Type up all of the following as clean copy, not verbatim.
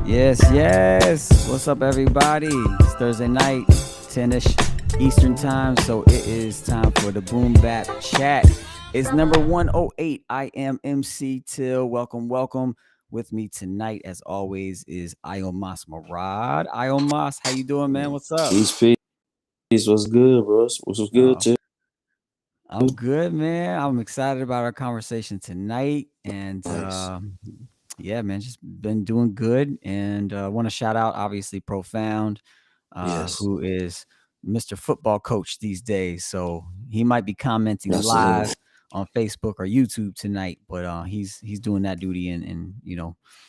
Yes. What's up, everybody? It's Thursday night, 10ish Eastern time. So it is time for the Boom Bap Chat. It's number 108. I am MC Till. Welcome. With me tonight, as always, is Iomas Marad. Iomas, how you doing, man? What's up? Peace. What's good, bro? What's good, Uh, too? I'm good, man. I'm excited about our conversation tonight. And Nice. yeah, man, just been doing good. And I want to shout out, obviously, Profound, Yes. who is Mr. Football Coach these days. So he might be commenting Absolutely. live on Facebook or YouTube tonight, but he's doing that duty and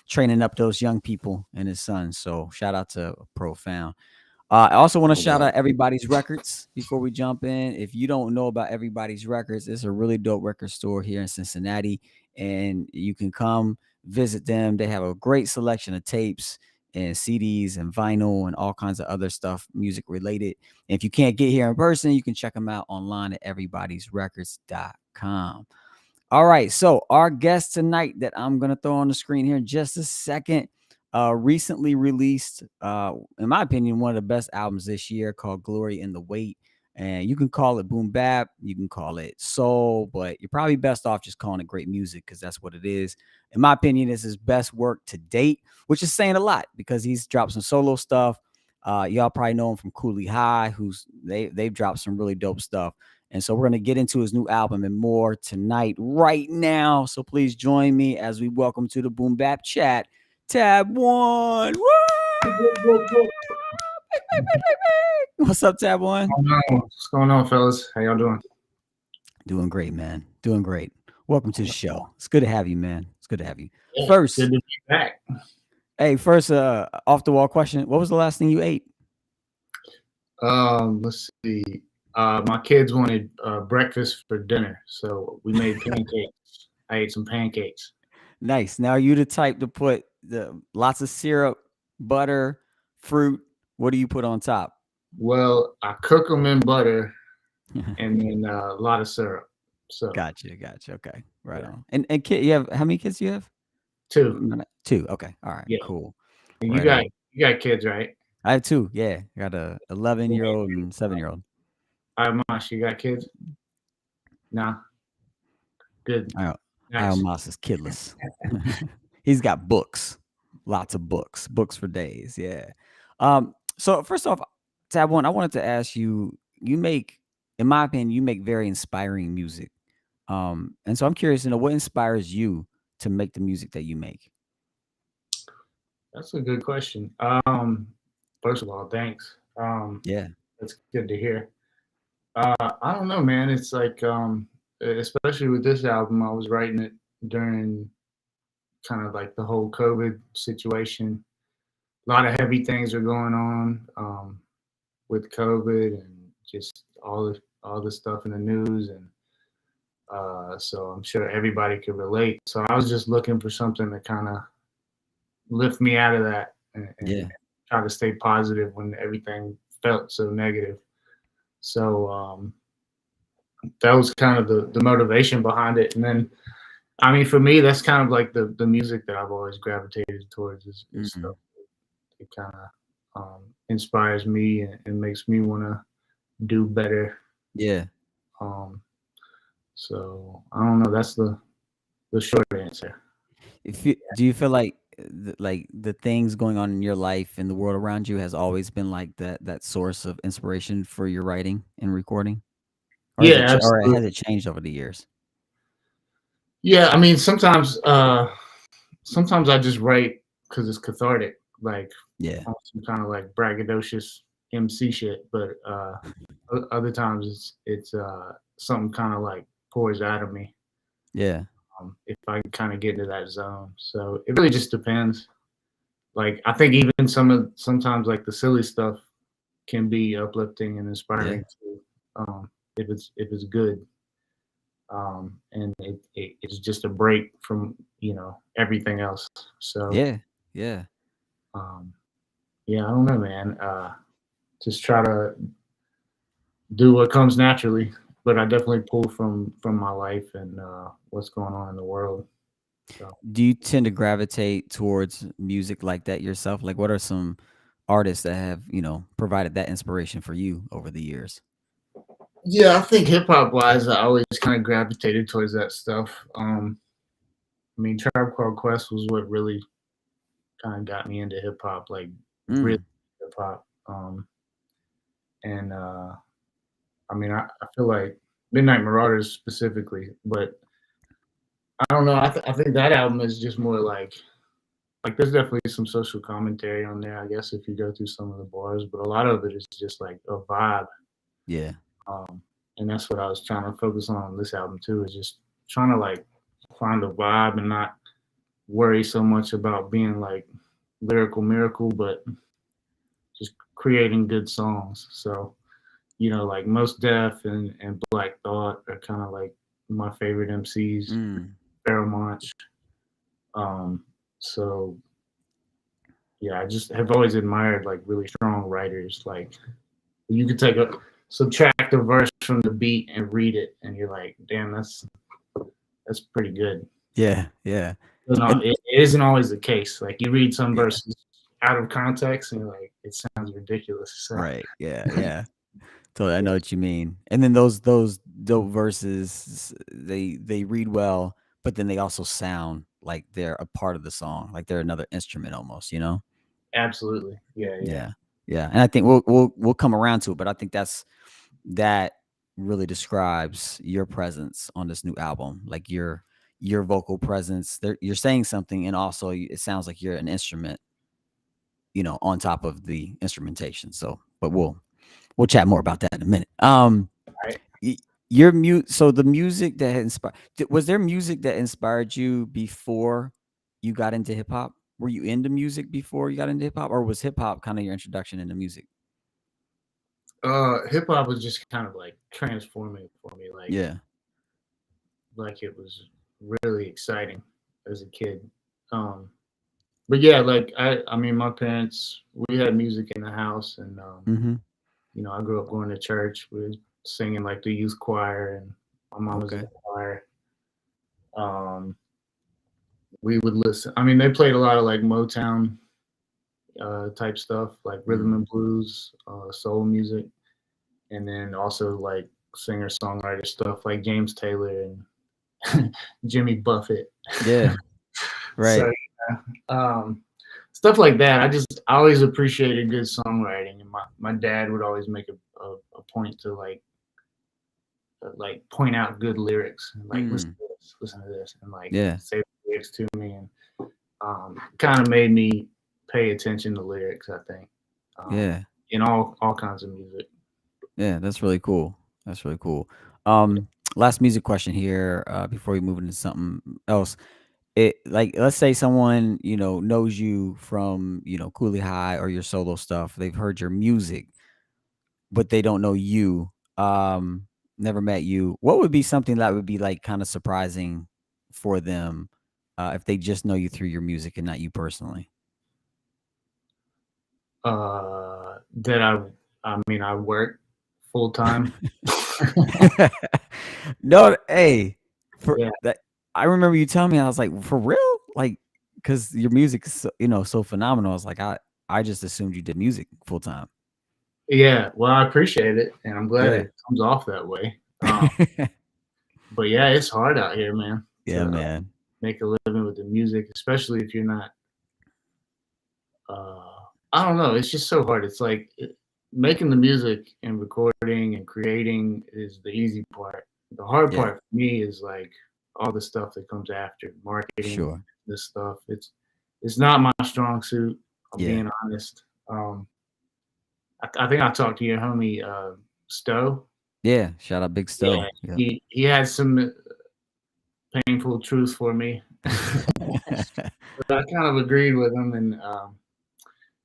training up those young people and his sons. So shout out to Profound. I also want to No shout doubt. out Everybody's Records before we jump in. If you don't know about Everybody's Records, it's a really dope record store here in Cincinnati, and you can come visit them. They have a great selection of tapes and CDs and vinyl and all kinds of other stuff, music related. And if you can't get here in person, you can check them out online at everybody'srecords.com. All right. So our guest tonight that I'm gonna throw on the screen here in just a second, recently released, in my opinion, one of the best albums this year called Glory in the Wait. And you can call it boom bap, you can call it soul, but you're probably best off just calling it great music because that's what it is. In my opinion, it's his best work to date, which is saying a lot because he's dropped some solo stuff. Y'all probably know him from Kooley High, who's they've dropped some really dope stuff. And so we're going to get into his new album and more tonight, right now. So please join me as we welcome to the Boom Bap Chat, Tab One. Woo! What's up, Tab One? What's going on, fellas? How y'all doing? Doing great, man. Doing great. Welcome to the show. It's good to have you, man. It's good to have you. Yeah, good First, to be back. off the wall question. What was the last thing you ate? Let's see. My kids wanted breakfast for dinner, so we made pancakes. I ate some pancakes. Nice. Now, are you the type to put the lots of syrup, butter, fruit? What do you put on top? Well, I cook them in butter and then a lot of syrup. So Gotcha. Okay, right yeah, on. And kid, you have how many kids do you have? two. Two. Okay, all right, Yeah, cool. and Right on. you got kids, right? I have two. Yeah, I got a Yeah. 11-year-old and 7-year-old. Mosh, you got kids? Nah, good, I nice. Moss is kidless. He's got books, lots of books for days. Yeah. So first off, tab one, I wanted to ask you. You make, in my opinion, you make very inspiring music. And so I'm curious to know what inspires you to make the music that you make. That's a good question. First of all, thanks. Yeah. That's good to hear. I don't know, man. It's like, especially with this album, I was writing it during kind of like the whole COVID situation. A lot of heavy things are going on with COVID and just all the stuff in the news, and so I'm sure everybody could relate. So I was just looking for something to kind of lift me out of that and Yeah. try to stay positive when everything felt so negative. So that was kind of the motivation behind it. And then, I mean, for me, that's kind of like the music that I've always gravitated towards is Mhm. stuff. It kind of inspires me and makes me want to do better. Yeah. Um, so I don't know. That's the short answer. If you do you feel like like the things going on in your life and the world around you has always been like that source of inspiration for your writing and recording, or Yeah, or absolutely. has it changed over the years? Yeah, I mean, sometimes I just write because it's cathartic, like Yeah. on some kind of like braggadocious MC shit. But other times it's something kind of like pours out of me Yeah. if I can kind of get into that zone. So it really just depends. Like I think even sometimes like the silly stuff can be uplifting and Yeah. inspiring too, if it's good. And it's just a break from everything else. So Yeah. Yeah. um, yeah, I don't know, man. Just try to do what comes naturally, but I definitely pull from my life and what's going on in the world. So Do you tend to gravitate towards music like that yourself? Like, what are some artists that have, provided that inspiration for you over the years? yeah, I think hip hop wise, I always kind of gravitated towards that stuff. I mean, Tribe Called Quest was what really kind of got me into hip hop, like really Mm, hip hop. And I mean, I feel like Midnight Marauders specifically, but I don't know. I think that album is just more like there's definitely some social commentary on there, I guess, if you go through some of the bars, but a lot of it is just like a vibe. yeah. Um, and that's what I was trying to focus on this album too, is just trying to like find a vibe and not worry so much about being like lyrical miracle, but just creating good songs. So, like Most Def and Black Thought are kind of like my favorite MCs, Mm, Pharoah Monch. Um, so yeah, I just have always admired like really strong writers. Like you could subtract a verse from the beat and read it, and you're like, damn, that's pretty good. yeah, yeah. No, And it isn't always the case. Like you read some yeah, verses out of context, and you're like, it sounds ridiculous. So right. Yeah, yeah. Totally, I know what you mean. And then those dope verses, they read well, but then they also sound like they're a part of the song, like they're another instrument almost. absolutely, yeah, yeah, Yeah. Yeah. And I think we'll come around to it, but I think that really describes your presence on this new album. Like your vocal presence. You're saying something and also it sounds like you're an instrument, on top of the instrumentation. So, but we'll chat more about that in a minute. right. Y- your mute. So the music that inspired was there music that inspired you before you got into hip hop? Were you into music before you got into hip hop, or was hip hop kind of your introduction into music? Hip hop was just kind of like transforming for me, Yeah. like it was really exciting as a kid. Um, but yeah, like I mean, my parents, we had music in the house, and Mm-hmm. I grew up going to church. We were singing like the youth choir, and my mom was in Okay. the choir. Um, we would listen. I mean, they played a lot of like Motown type stuff, like rhythm Mm. and blues, soul music, and then also like singer songwriter stuff like James Taylor and Jimmy Buffett. Yeah. So Right. um, stuff like that. I always appreciated good songwriting, and my dad would always make a point to like point out good lyrics and like Mm. listen to this, and like Yeah. say the lyrics to me, and kind of made me pay attention to lyrics. I think Yeah. in all kinds of music. Yeah. That's really cool. That's really cool. Um, Last music question here, before we move into something else. It like let's say someone, knows you from, Kooley High or your solo stuff. They've heard your music, but they don't know you. Never met you. What would be something that would be like kind of surprising for them, if they just know you through your music and not you personally? That I mean, I work full time. No, hey, for Yeah, that, I remember you telling me, I was like, for real? Like, because your music is so, so phenomenal. I was like, I just assumed you did music full time. yeah. Well, I appreciate it, and I'm glad Yeah. it comes off that way. But yeah, it's hard out here, man, Yeah, to man. make a living with the music, especially if you're not. Uh, I don't know. It's just so hard. It's like making the music and recording and creating is the easy part. The hard Yeah, part for me is like all the stuff that comes after marketing, sure. this stuff. It's not my strong suit. I'm Yeah. being honest. I think I talked to your homie Stowe. Yeah. Shout out Big Yeah, Stowe. Yeah. he had some painful truth for me, but I kind of agreed with him, and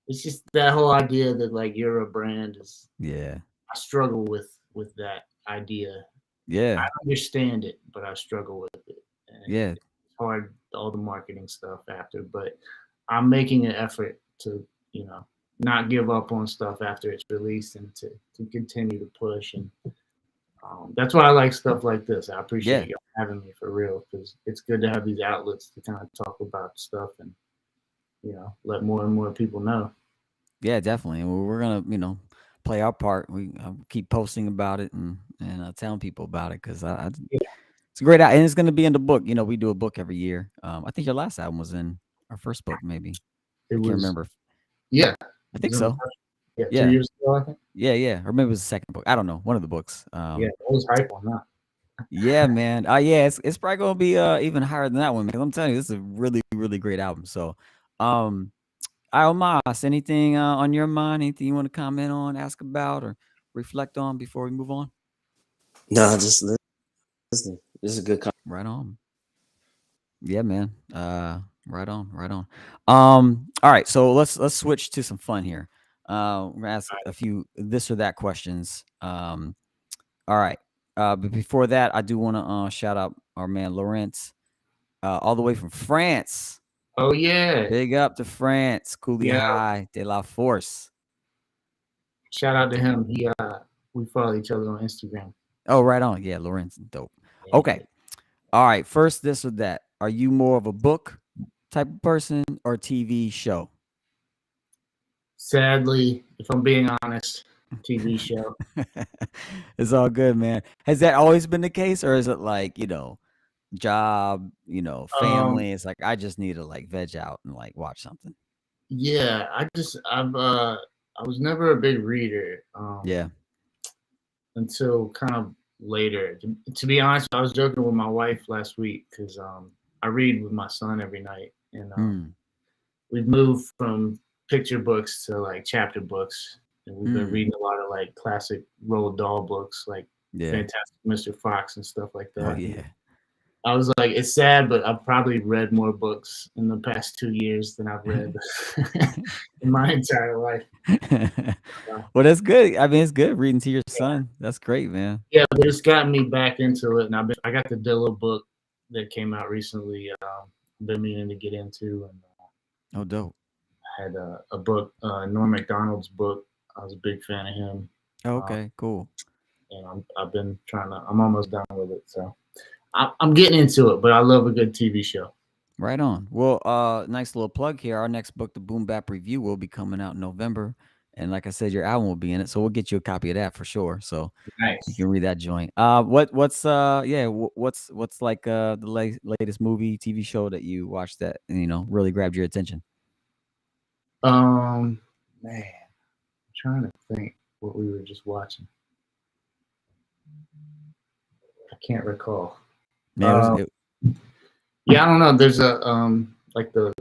it's just that whole idea that like you're a brand is. Yeah. I struggle with that idea. I Yeah. understand it, but I struggle with it, and Yeah. it's hard all the marketing stuff after. But I'm making an effort to not give up on stuff after it's released and to continue to push and That's why I like stuff like this. I Yeah, appreciate y'all having me for real because it's good to have these outlets to kind of talk about stuff and let more and more people know. yeah, definitely. And we're gonna, play our part. We keep posting about it and telling people about it because Yeah, it's a great out, and it's gonna be in the book. We do a book every year. I think your last album was in our first book, maybe. it I can't was. remember. Yeah, I it think was in the so. first. Yeah, two Yeah, years ago I think. yeah, yeah. Or maybe it was the second book. I don't know. One of the books. Yeah, I was hype on that. Yeah, man. Yeah, it's probably gonna be even higher than that one, man. I'm telling you, this is a really, really great album. So, um, Almas, anything on your mind? Anything you want to comment on, ask about, or reflect on before we move on? Nah, just listen. This is a good. Right on. Yeah, man. Right on, right on. All right, so let's switch to some fun here. We're gonna ask a few this or that questions. All right. But before that, I do want to shout out our man Lawrence, all the way from France. Oh yeah, Big up to France, Kooley yeah. High de la Force. Shout out to him. We follow each other on Instagram. Oh, right on. Yeah, Lawrence, dope. Yeah. Okay. All right. First, this or that. Are you more of a book type of person or TV show? Sadly, if I'm being honest, TV show. It's all good, man. Has that always been the case, or is it like job, Um, family? It's like I just need to like veg out and like watch something. yeah, I was never a big reader Yeah. until kind of later. To be honest, I was joking with my wife last week because I read with my son every night, and Mm, we've moved from picture books to like chapter books, and we've been mm, reading a lot of like classic Roald Dahl books, like yeah. Fantastic Mr. Fox and stuff like Oh that. yeah. I was like, it's sad, but I've probably read more books in the past 2 years than I've read in my entire life. Well, that's good. I mean, it's good reading to your son. That's great, man. Yeah, but it's gotten me back into it, and I got the Dilla book that came out recently. Been meaning to get into, and Oh, dope. I had a book, Norm Macdonald's book. I was a big fan of him, Oh, uh, okay, cool. and I've been trying to. I'm almost done with it, so I'm getting into it. But I love a good TV show. Right on. Well, nice little plug here. Our next book, the Boom Bap Review, will be coming out in November. And like I said, your album will be in it. So we'll get you a copy of that for sure. So you Nice. can read that joint. What's like the latest movie, TV show that you watched that, really grabbed your attention? Man, I'm trying to think what we were just watching. I can't recall. Man, Uh, yeah, I don't know. There's a like the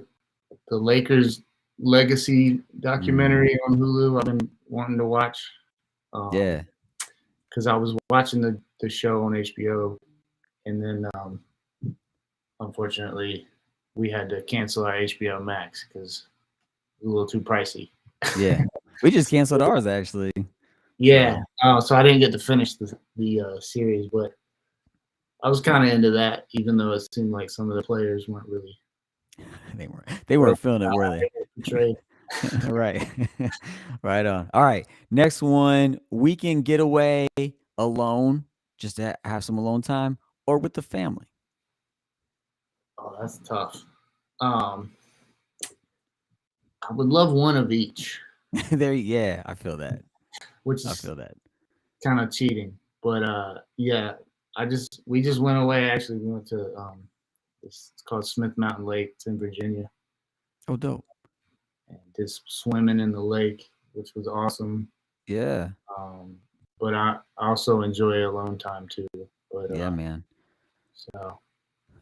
Lakers legacy mm, documentary on Hulu. I've been wanting to watch yeah. because I was watching the show on HBO, and then unfortunately we had to cancel our HBO Max because it was a little too pricey. Yeah. We just canceled ours actually. Yeah, So so I didn't get to finish the series, but I was kind of into that, even though it seemed like some of the players weren't really they playing weren't feeling it, how were they they? were portrayed. Right. Right on. All right. Next one, weekend getaway alone, just to have some alone time, or with the family. Oh, that's tough. Um, I would love one of each, Yeah, I feel that. which I is feel that. kind of cheating. But yeah, we just went away. Actually, we went to it's called Smith Mountain Lake. It's in Virginia, Oh, dope. and did some swimming in the lake, which was awesome. Yeah. Um, but I also enjoy alone time too. But Yeah, man. so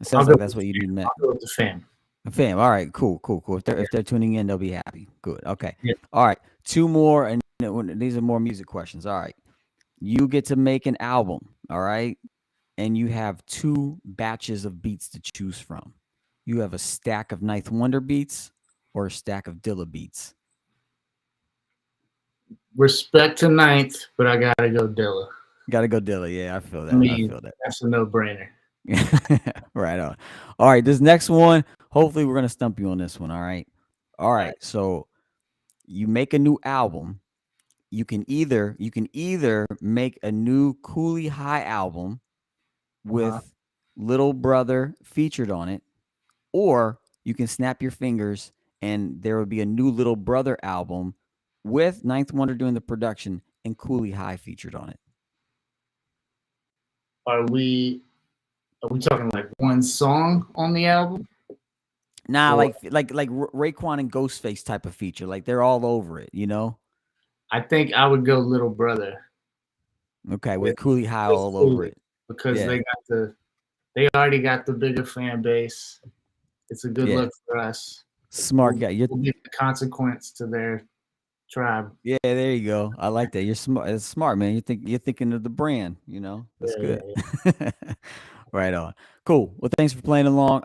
It I'll sounds go like with that's what you the need, fam. Matt. I'll go with the fam. Fam. All right. Cool. Cool. Cool. Yeah. If they're tuning in, they'll be happy. Good. Okay. Yeah. All right. Two more, and these are more music questions. All right. You get to make an album. All right. And you have two batches of beats to choose from. You have a stack of Ninth Wonder beats or a stack of Dilla beats. Respect to Ninth, but I gotta go Dilla. Got to go Dilla. Yeah, I feel I that. I mean, feel that. that's a no-brainer. Right on. All right. This next one, hopefully, we're going to stump you on this one. All right. All All right. right. So you make a new album, you can either make a new Kooley High album Uh-huh. with Little Brother featured on it, or you can snap your fingers and there would be a new Little Brother album with Ninth Wonder doing the production and Kooley High featured on it. Are we are we talking like one song on the album? Nah, Or like Raekwon and Ghostface type of feature. Like they're all over it, you know? I think I would go Little Brother Okay, with with Kooley High with all over Cooley it. because Yeah, they already got the bigger fan base. It's a good yeah. look for us. Smart We'll, guy. we'll give the consequence to their tribe. Yeah, there you go. I like that. You're smart. It's smart, man. You're thinking of the brand. You know, that's Yeah, good. yeah, Right on. Cool. Well, thanks for playing along.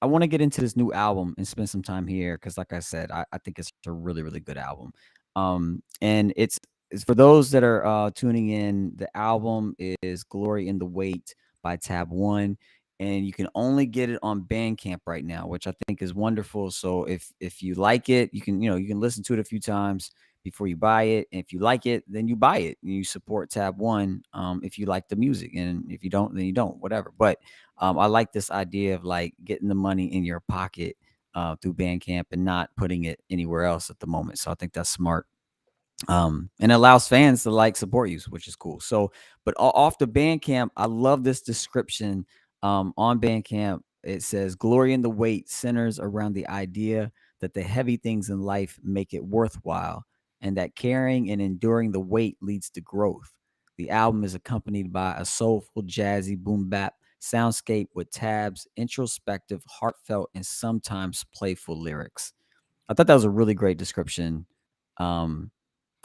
I want to get into this new album and spend some time here because, like I said, I think it's a really, really good album. And it's for those that are tuning in. The album is "Glory in the Wait" by Tab One, and you can only get it on Bandcamp right now, which I think is wonderful. So if you like it, you can listen to it a few times before you buy it. And if you like it, then you buy it and you support Tab One. If you like the music, and if you don't, then you don't. Whatever. But I like this idea of like getting the money in your pocket through Bandcamp and not putting it anywhere else at the moment. So I think that's smart. And allows fans to like support you, which is cool. So, but off the Bandcamp, I love this description. On Bandcamp, it says, "Glory in the wait centers around the idea that the heavy things in life make it worthwhile, and that carrying and enduring the weight leads to growth." The album is accompanied by a soulful, jazzy boom bap soundscape with Tab's introspective, heartfelt, and sometimes playful lyrics. I thought that was a really great description. Um,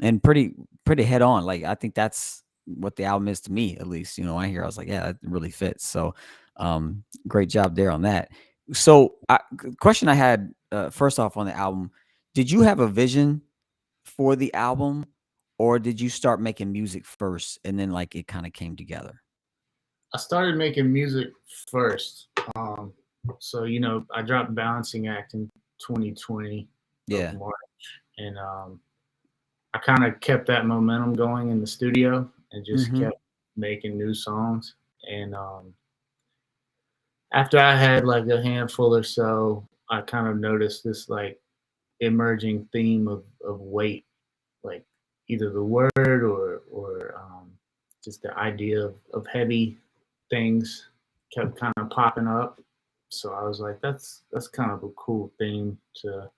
and pretty head on. Like I think that's what the album is to me, at least. I hear I was like, yeah, that really fits. So great job there on that. So question I had first off on the album, did you have a vision for the album, or did you start making music first and then like it kind of came together? I started making music first. Um, so I dropped Balancing Act in 2020 of Yeah. March, and I kind of kept that momentum going in the studio and just Mm-hmm. kept making new songs. And after I had like a handful or so, I kind of noticed this like emerging theme of weight, like either the word or just the idea of heavy things kept kind of popping up. So I was like, that's kind of a cool theme to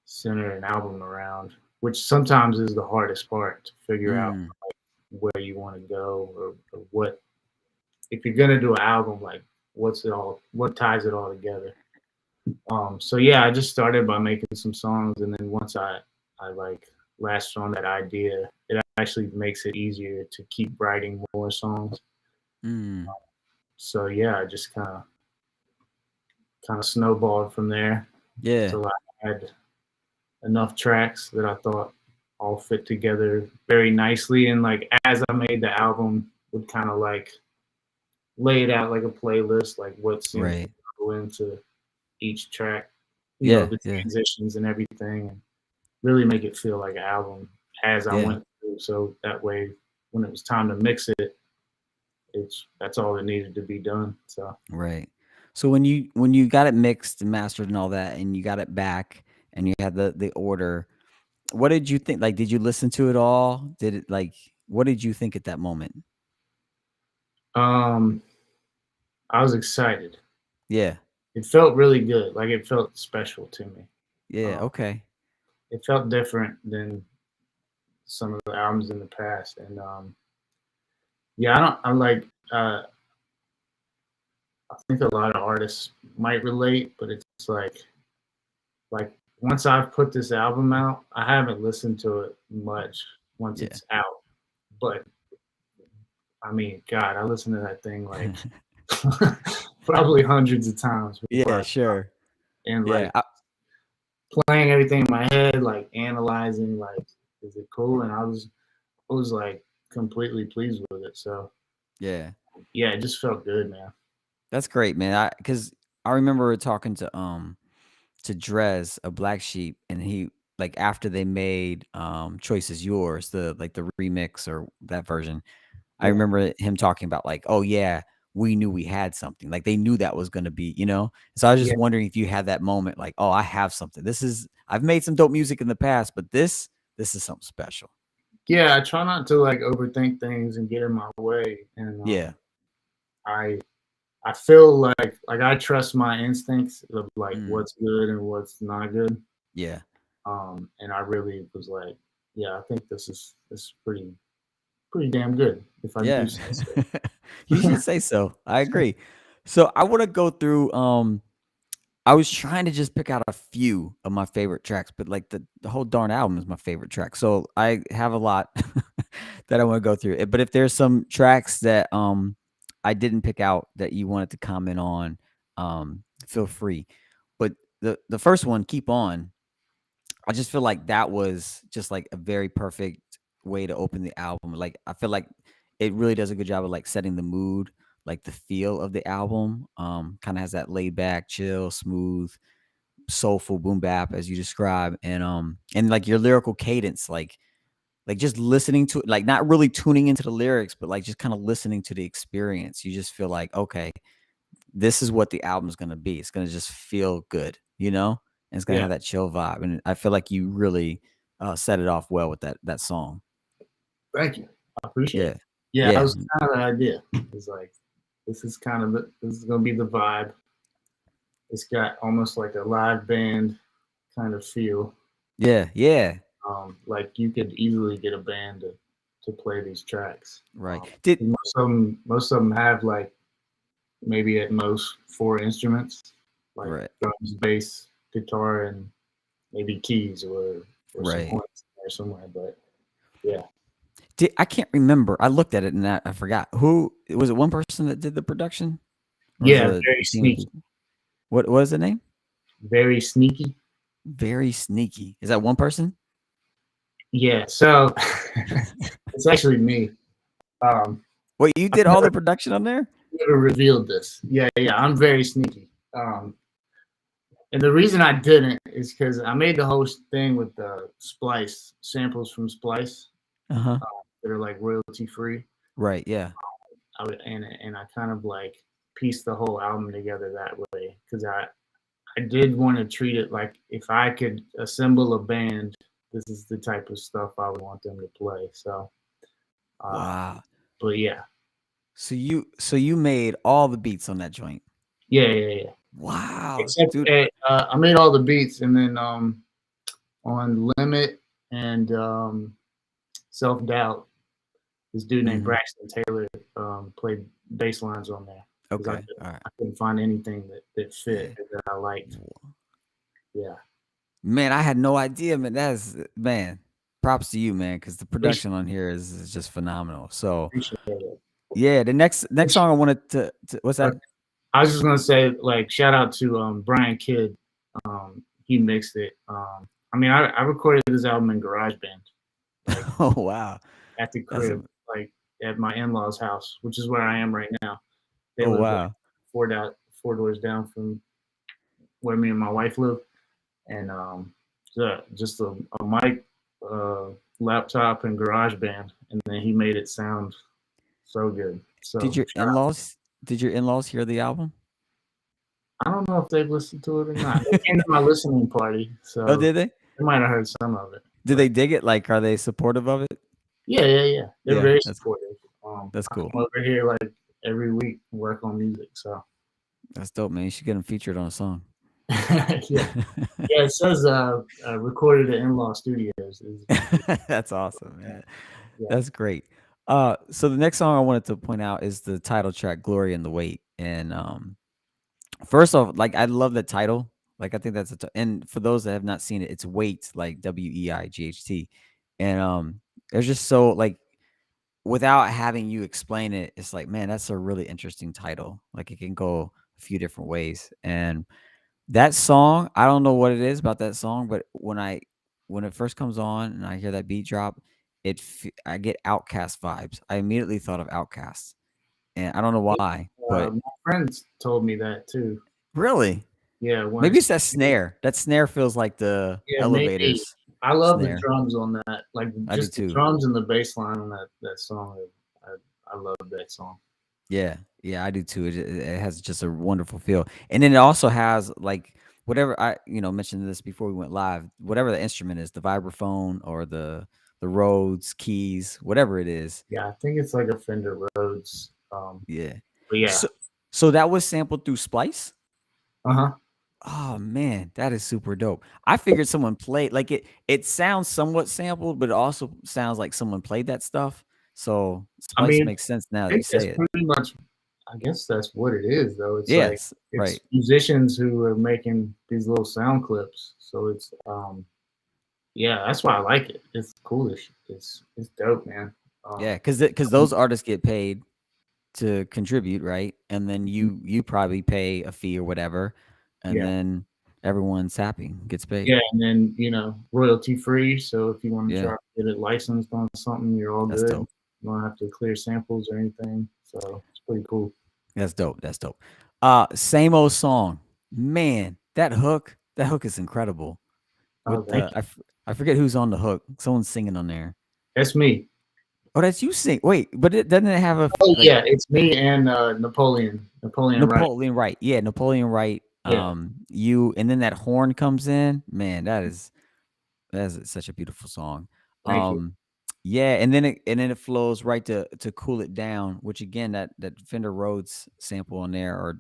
center an album around, which sometimes is the hardest part to figure out Mm, where you want to go or what if you're gonna do an album, like what ties it all together. So yeah, I just started by making some songs, and then once I like latched on that idea, it actually makes it easier to keep writing more songs. mm, So yeah, I just kind of snowballed from there yeah. till I had enough tracks that I thought all fit together very nicely, and like as I made the album, would kind of like lay it out like a playlist, like what scenes Right. go into each track, Yeah. the Yeah. transitions and everything, and really make it feel like an album as I Yeah. went through. So that way, when it was time to mix it, that's all that needed to be done. So Right. So when you got it mixed and mastered and all that, and you got it back, and you had the order, what did you think? Like, did you listen to it all? Did it like what did you think at that moment? um, I was excited. Yeah. It felt really good. Like it felt special to me. Yeah. Um, Okay. it felt different than some of the albums in the past, and yeah, I don't. I'm like. I think a lot of artists might relate, but it's like once I've put this album out, I haven't listened to it much once Yeah. it's out. But I mean, God, I listened to that thing like probably hundreds of times before Yeah, I stopped. sure. And Yeah. like playing everything in my head, like analyzing, like, is it cool? And I was like completely pleased with it. So Yeah. yeah, it just felt good, man. That's great, man. Cuz I remember talking to Drez, a Black Sheep, and like after they made Choice Is Yours, the like the remix or that version. I Yeah. remember him talking about like, oh yeah, we knew we had something. Like they knew that was gonna be, you know. So I was Yeah. just wondering if you had that moment, like, oh, I have something. I've made some dope music in the past, but this is something special. Yeah. I try not to like overthink things and get in my way. And Yeah. I I feel like I trust my instincts of like Mm, what's good and what's not good. yeah. And I really was like, yeah, I think this is pretty damn good if I do Yeah. say so. You should say so. I agree. So I want to go through I was trying to just pick out a few of my favorite tracks, but like the whole darn album is my favorite track. So I have a lot that I want to go through. But if there's some tracks that I didn't pick out that you wanted to comment on, feel free. But the first one, Keep On, I just feel like that was just like a very perfect way to open the album. Like I feel like it really does a good job of like setting the mood, like the feel of the album. Kind of has that laid back, chill, smooth, soulful boom bap as you describe, and like your lyrical cadence, like just listening to it, like not really tuning into the lyrics, but like just kind of listening to the experience. You just feel like, okay, this is what the album's gonna be. It's gonna just feel good, you know? And it's gonna Yeah, have that chill vibe. And I feel like you really set it off well with that song. thank you. I appreciate Yeah. it. Yeah, that Yeah. was kind of the idea. It's like this is gonna be the vibe. It's got almost like a live band kind of feel. Yeah. Yeah. Like you could easily get a band to play these tracks. Right. Um, Did most of them have like maybe at most four instruments, like right. drums, bass, guitar, and maybe keys or some Right. horns in there somewhere. But yeah, I can't remember. I looked at it and I forgot. Who was it, one person that did the production? Or was it yeah, very a team of sneaky, people? What was the name? very sneaky. Very Sneaky. Is that one person? Yeah, so it's actually me. Um, Wait, you I've did all the production on there? never revealed this. Yeah, yeah, I'm very sneaky. And the reason I didn't is because I made the whole thing with the Splice samples from Splice Uh-huh. that are like royalty free. Right, yeah. And I kind of like pieced the whole album together that way because I did want to treat it like if I could assemble a band, this is the type of stuff I would want them to play. So, uh, Wow. but yeah, So you made all the beats on that joint. yeah, yeah, yeah. Wow, Except dude. I made all the beats, and then on Limit and Self Doubt, this dude named Mhm. Braxton Taylor played bass lines on there because Okay, all right. I couldn't find anything that fit Yeah. that I liked. Yeah, Man, I had no idea, man. Man, props to you, man, because the production on appreciate, here is just phenomenal. So appreciate it. yeah, the next song I wanted to what's Uh, that? I was just gonna say, like, shout out to Brian Kidd. He mixed it. I mean, I recorded this album in GarageBand, like Oh wow. at the That's crib, like at my in-laws' house, which is where I am right now. They oh live like wow. four doors down from where me and my wife live, and so just a mic, uh, laptop, and GarageBand, and then he made it sound so good. Did So your in-laws did your in-laws hear the album? I don't know if they've listened to it or not. They came to my listening party, Oh, so did they? they might have heard some of it. Did But they dig it? Like, are they supportive of it? yeah, yeah, yeah. They're Yeah, very that's supportive. that's I cool. come over here like every week and work on music. So That's dope, man. You should get them featured on a song. yeah, yeah. It says recorded at in-law studios. That's awesome, man. Yeah, That's great. So the next song I wanted to point out is the title track, "Glory in the Wait." And first off, like I love the title. Like I think that's and for those that have not seen it, it's Wait, like Weight. And it's just so like without having you explain it, it's like, man, that's a really interesting title. Like it can go a few different ways. And that song, I don't know what it is about that song, but when it first comes on and I hear that beat drop, I get Outcast vibes. I immediately thought of Outcast, and I don't know why, but my friends told me that too. really, Yeah, maybe once. it's that snare. That snare feels like the Yeah, maybe. elevators. I love the snare. drums on that. Like I do just the too. drums and the bass line on that song. I love that song. Yeah, yeah, I do too. It has just a wonderful feel, and then it also has like whatever I mentioned this before we went live. Whatever the instrument is, the vibraphone or the Rhodes keys, whatever it is. Yeah, I think it's like a Fender Rhodes. Yeah. But yeah, So so that was sampled through Splice. uh-huh. Oh man, that is super dope. I figured someone played like it sounds somewhat sampled, but it also sounds like someone played that stuff. So I Splice mean, makes sense now I that you think say that's it. pretty much. I guess that's what it is, though. It's like Yes, it's right. musicians who are making these little sound clips. So it's yeah, that's why I like it. It's cool. It's dope, man. Yeah, Um, because those artists get paid to contribute, right? And then you probably pay a fee or whatever, and yeah, then everyone's happy, gets paid. yeah, and then royalty free. So if you want to Yeah, try to get it licensed on something, you're all that's good. dope. You don't have to clear samples or anything. So it's pretty cool. That's dope. That's dope. Same old song. Man, that hook is incredible. Oh, With thank you. I forget who's on the hook. Someone's singing on there. That's me. Oh, that's you sing. Wait, but it doesn't it have Oh like yeah, it's me and Napoleon. Napoleon Wright. Napoleon Wright. Yeah, Napoleon Wright. Yeah, You and then that horn comes in. Man, that is such a beautiful song. thank you. Um, yeah, and then it flows right to Cool It Down, which again that Fender Rhodes sample on there, or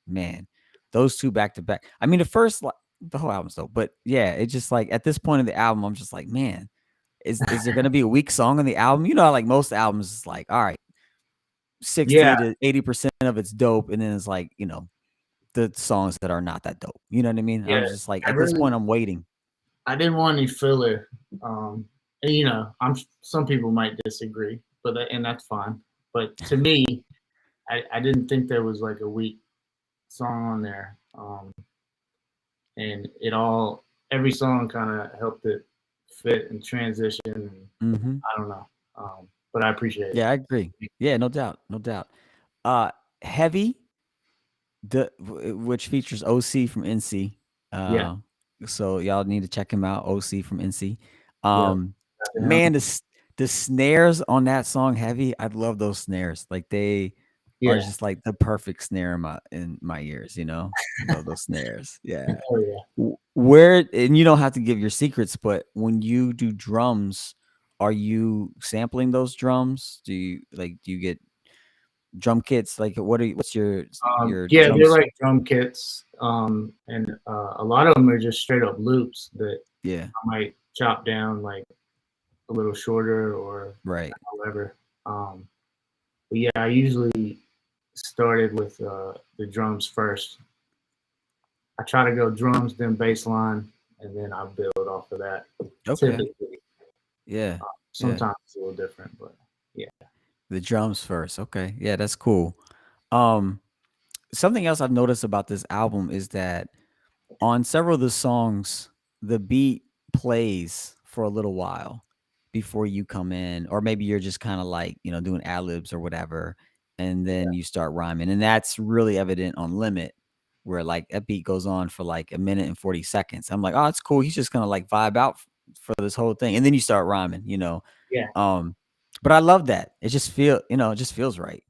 man, those two back to back. I mean, the whole album's dope, but yeah, it's just like at this point of the album, I'm just like, man, is there gonna be a weak song on the album? You know, how, like most albums, it's like, all right, Yeah, 60 to 80% of it's dope, and then it's like the songs that are not that dope. You know what I mean? yeah. I'm just like I at this really point, I'm waiting. I didn't want any filler. And I'm some people might disagree, and that's fine. But to me, I didn't think there was like a weak song on there. And every song kind of helped it fit and transition. And Hmm. I don't know, but I appreciate Yeah, I agree. it. Yeah, no doubt, no doubt. Heavy, which features OC from NC. Yeah, So y'all need to check him out. OC from NC. yeah, Man, the snares on that song, Heavy. I love those snares. Like they are yeah. just like the perfect snare in my ears. Love those snares. Yeah. Oh yeah. Where and you don't have to give your secrets, but when you do drums, are you sampling those drums? Do you get drum kits? Like what's your Yeah, they're drums? like drum kits, and a lot of them are just straight up loops that Yeah, I might chop down like a little shorter or right. however. Um, but yeah, I usually started with the drums first. I try to go drums, then bass line, and then I build off of that. Okay. Typically, Yeah. Yeah. sometimes it's a little different, but yeah, The drums first. Okay. Yeah, that's cool. Um Something else I've noticed about this album is that on several of the songs, the beat plays for a little while before you come in, or maybe you're just kind of like, doing ad libs or whatever, and then you start rhyming. And that's really evident on Limit, where like that beat goes on for like a minute and 40 seconds. I'm like, oh, it's cool. He's just gonna like vibe out for this whole thing. And then you start rhyming. yeah, Um, but I love that. It just feels right.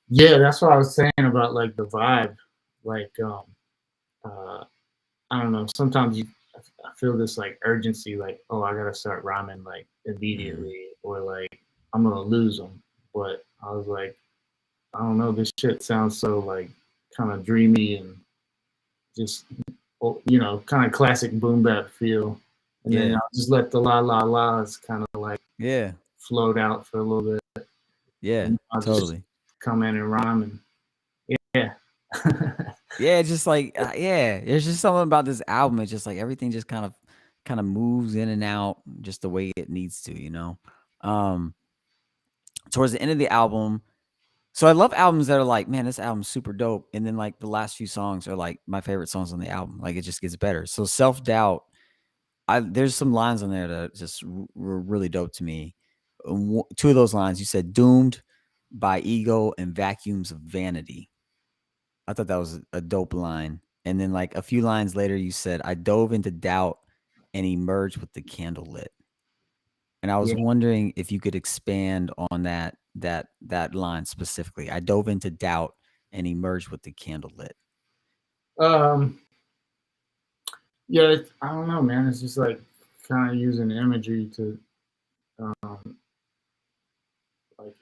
yeah. That's what I was saying about like the vibe. Like, uh, I don't know. Sometimes I feel this like urgency, like, oh, I gotta start rhyming like Mhm. immediately, or like I'm gonna lose them. But I was like, I don't know. This shit sounds so like kind of dreamy and just kind of classic boom bap feel. And then Yeah. I'll just let the la la la's kind of like Yeah. float out for a little bit, Yeah. and I'll just Totally. come in and rhyme and yeah. Yeah, it's just like yeah, there's just something about this album. It's just like everything just kind of moves in and out just the way it needs to. Um Towards the end of the album, so I love albums that are like, man, this album's super dope. And then like the last few songs are like my favorite songs on the album. Like it just gets better. So Self Doubt, I there's some lines on there that just were really dope to me. Two of those lines you said doomed by ego and vacuums of vanity. I thought that was a dope line. And then like a few lines later, you said, I dove into doubt and emerge with the candle lit. And I was Yeah. wondering if you could expand on that line specifically. I dove into doubt and emerged with the candle lit. Um, yeah, I don't know, man. It's just like kind of using imagery to, um, like,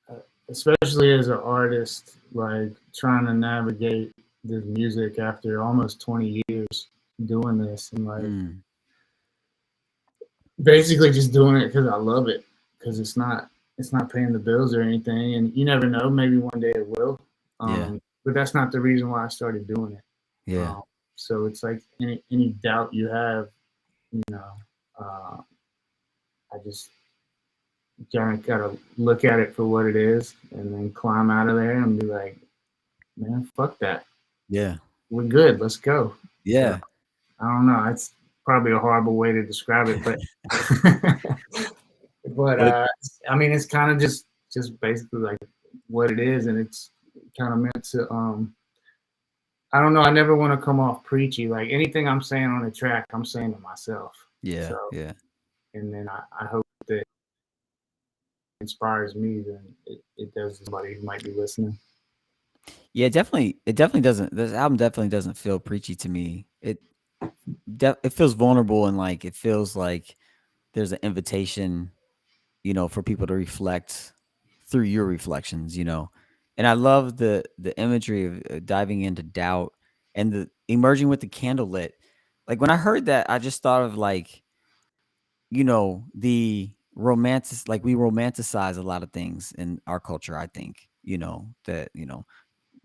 uh, especially as an artist, like trying to navigate this music after almost 20 years doing this, and like Mm, basically just doing it because I love it, because it's not paying the bills or anything, and you never know, maybe one day it will. yeah, But that's not the reason why I started doing it. yeah, Um, so it's like any doubt you have, you know, uh, I just gotta look at it for what it is, and then climb out of there and be like, man, fuck that, yeah, we're good, let's go. So yeah. I don't know. It's probably a horrible way to describe it, but but But I mean, it's kind of just basically like what it is, and it's kind of meant to. I don't know. I never want to come off preachy. Like anything I'm saying on the track, I'm saying to myself. yeah, So, yeah. and then I hope that inspires me. Then it does somebody who might be listening. Yeah, it definitely doesn't this album definitely doesn't feel preachy to me. It feels vulnerable and like it feels like there's an invitation, for people to reflect through your reflections. And I love the imagery of diving into doubt and the emerging with the candle lit. Like when I heard that, I just thought of like, the romantic like we romanticize a lot of things in our culture, I think, that,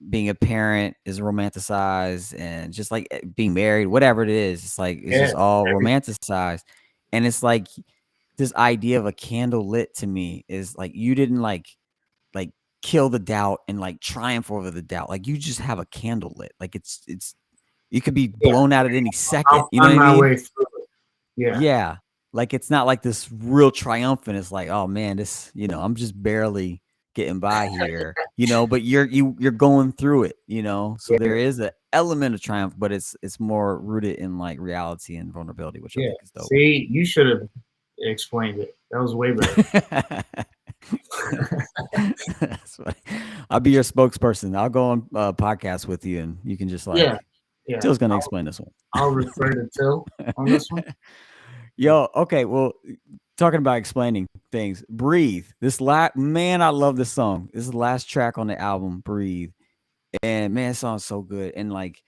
being a parent is romanticized and just like being married, whatever it is, it's like it's Yeah. just all romanticized. And it's like this idea of a candle lit to me is like you didn't like kill the doubt and like triumph over the doubt. Like you just have a candle lit. Like it's you could be Yeah. blown out at any second. I'll You know what find I my mean? way through it. Yeah. Yeah. Like it's not like this real triumphant. It's like, oh man, I'm just barely getting by here, but you're going through it. So Yeah. there is an element of triumph, but it's more rooted in like reality and vulnerability, which I Yeah. think is dope. See, you should have explained it. That was way better. That's funny. I'll be your spokesperson. I'll go on a podcast with you and you can just Yeah. like Yeah. Till's gonna explain this one. I'll refer to Till on this one. Yo, okay, well, talking about explaining things, Breathe. Man, I love this song. This is the last track on the album, Breathe. And man, it sounds so good. And like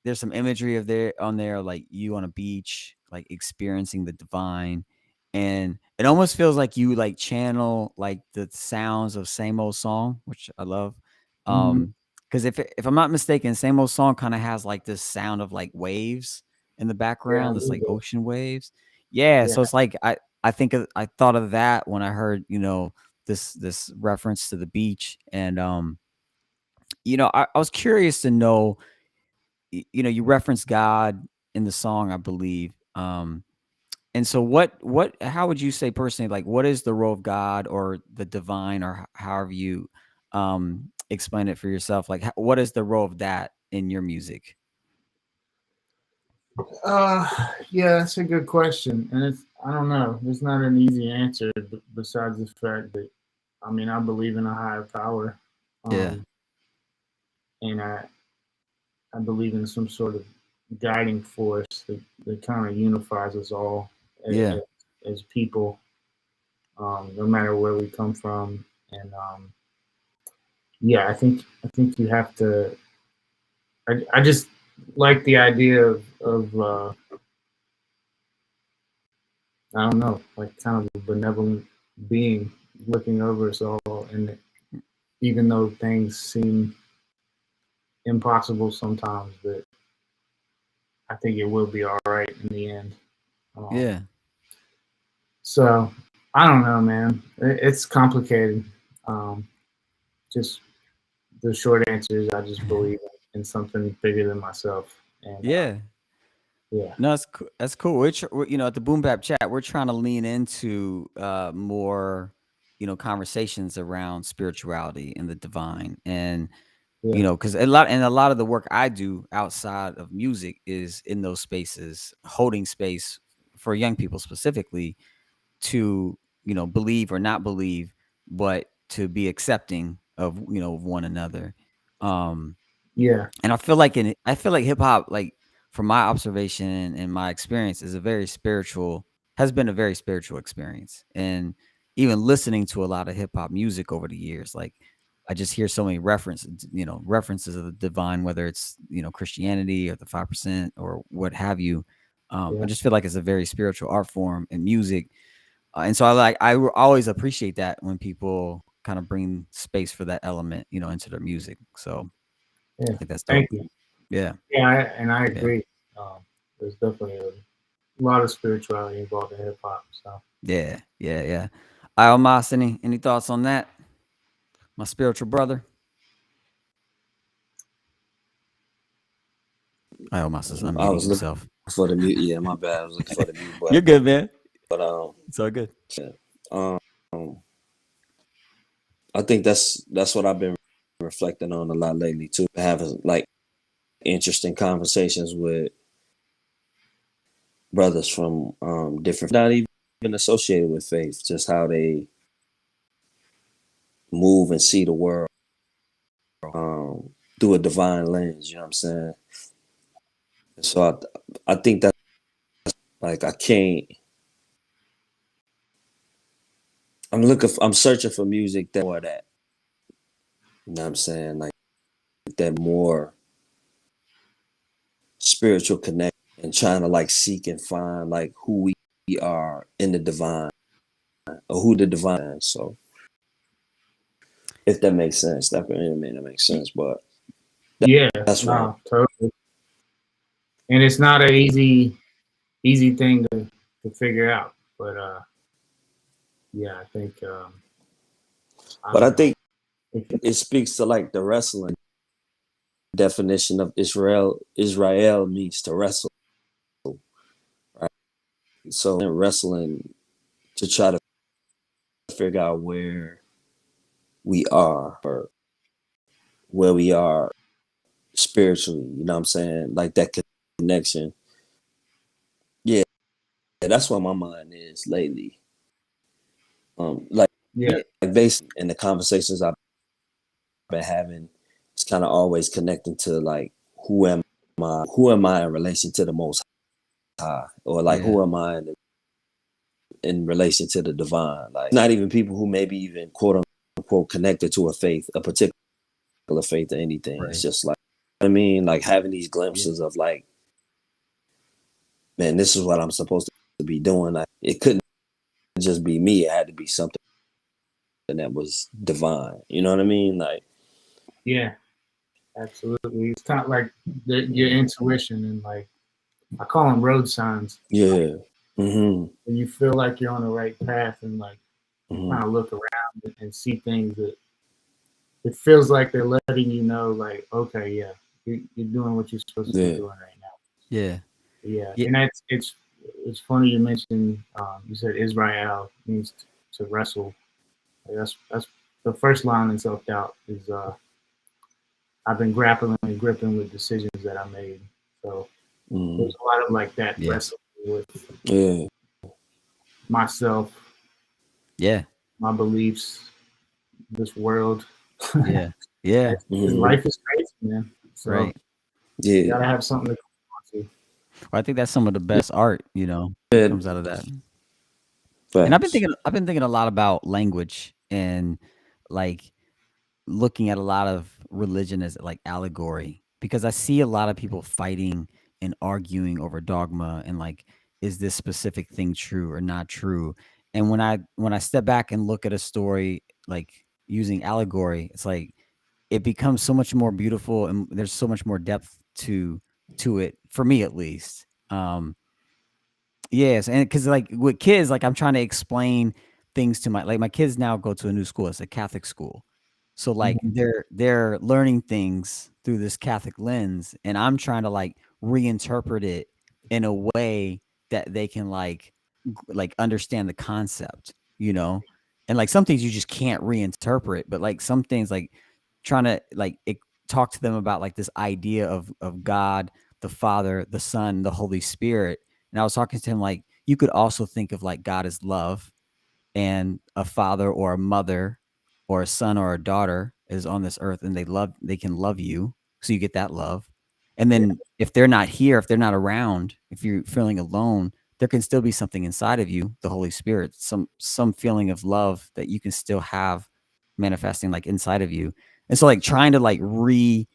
there's some imagery of there on there, like you on a beach, like experiencing the divine. And it almost feels like you like channel like the sounds of Same Old Song, which I love. Mhm. Because if I'm not mistaken, Same Old Song kind of has like this sound of like waves in the Yeah, a background, this little like bit. ocean waves. Yeah, Yeah. so it's like I thought of that when I heard, this reference to the beach. And I was curious to know, you reference God in the song, I believe. And so how would you say personally, like, what is the role of God or the divine, or however you explain it for yourself? Like, what is the role of that in your music? Uh, yeah, that's a good question, and I don't know. There's not an easy answer besides the fact that I mean I believe in a higher power, Yeah. um, and I believe in some sort of guiding force that kind of unifies us all Yeah. as people, no matter where we come from, and yeah, I think you have to. I just like the idea of I don't know, like kind of a benevolent being looking over us all, and even though things seem impossible sometimes, that I think it will be all right in the end. Um, Yeah. so I don't know, man. It's complicated. Um, just the short answer is I just believe in something bigger than myself, and Yeah. yeah, No, that's cool. At the Boom Bap Chat, we're trying to lean into more, conversations around spirituality and the divine. And Yeah. Because a lot of the work I do outside of music is in those spaces, holding space for young people specifically to believe or not believe, but to be accepting of of one another. Um, Yeah. and I feel like hip hop, like from my observation and my experience, is a very spiritual has been a very spiritual experience. And even listening to a lot of hip hop music over the years, like I just hear so many references of the divine, whether it's Christianity or the 5% or what have you. I Yeah. just feel like it's a very spiritual art form and music, and so always appreciate that when people kind of bring space for that element, into their music. So Yeah. I think that's Thank dope. you. Yeah, Yeah, and I yeah, agree. There's definitely a lot of spirituality involved in hip hop. So yeah, yeah, yeah. Almas, any thoughts on that? My spiritual brother. Almas is I unmuting was looking himself. for the mute. Yeah, my bad. I was looking for the mute You're button. good, man. But It's all good. yeah. I think that's what I've been reflecting on a lot lately too. Having like interesting conversations with brothers from different, not even associated with faith, just how they move and see the world through a divine lens. You know what I'm saying? So I think that like I can't. I'm searching for music that more of that. You know what I'm saying? Like that more spiritual connection and trying to like seek and find like who we are in the divine or who the divine is. So if that makes sense, that may not make sense, but yeah, that's where no, totally. And it's not an easy thing to figure out. But yeah, I think I but I don't know. think it speaks to like the wrestling definition of Israel. Israel means to wrestle, right? So in wrestling to try to figure out where we are or where we are spiritually, you know what I'm saying? Like that connection. Yeah, that's where my mind is lately. Like Yeah, basically in the conversations I've been having, it's kind of always connecting to like who am I in relation to the most high? Or like Yeah, who am I in relation to the divine? Like not even people who maybe even quote unquote connected to a faith, a particular faith or anything. It's right. just like I mean, like having these Yeah, glimpses of like, man, this is what I'm supposed to be doing. Like it couldn't just be me. It had to be something that was divine. You know what I mean? Like, yeah, absolutely. It's kind of like your intuition and like I call them road signs. yeah. Mm-hmm. When you feel like you're on the right path and like you Mm-hmm. kind of look around and see things that it feels like they're letting you know, like, okay, yeah, you're doing what you're supposed to be Yeah. doing right now. yeah, Yeah, yeah, and it's funny you mentioned you said Israel means to wrestle. That's the first line in self doubt is I've been grappling and gripping with decisions that I made. So Mm-hmm. there's a lot of like that yeah, wrestling with Yeah. myself, yeah, my beliefs, this world. yeah, yeah. Mm-hmm. Life is crazy, man. So Right. you Yeah. gotta have something to come on to. Well, I think that's some of the best art, that Yeah. comes out of that. And Facts. I've been thinking a lot about language and like looking at a lot of religion as like allegory, because I see a lot of people fighting and arguing over dogma and like, is this specific thing true or not true? And when I step back and look at a story like using allegory, it's like it becomes so much more beautiful and there's so much more depth to it, for me at least. Yes, and because like with kids, like I'm trying to explain things to my kids now go to a new school. It's a Catholic school. So like Mhm. they're learning things through this Catholic lens, and I'm trying to like reinterpret it in a way that they can like understand the concept, you know? And like some things you just can't reinterpret, but like some things like trying to like talk to them about like this idea of God, the Father, the Son, the Holy Spirit. And I was talking to him like you could also think of like God as love, and a father or a mother or a son or a daughter is on this earth and they can love you, so you get that love. And Yeah. then if they're not here, if they're not around, if you're feeling alone, there can still be something inside of you, the Holy Spirit, some feeling of love that you can still have manifesting like inside of you. And so like trying to like rethink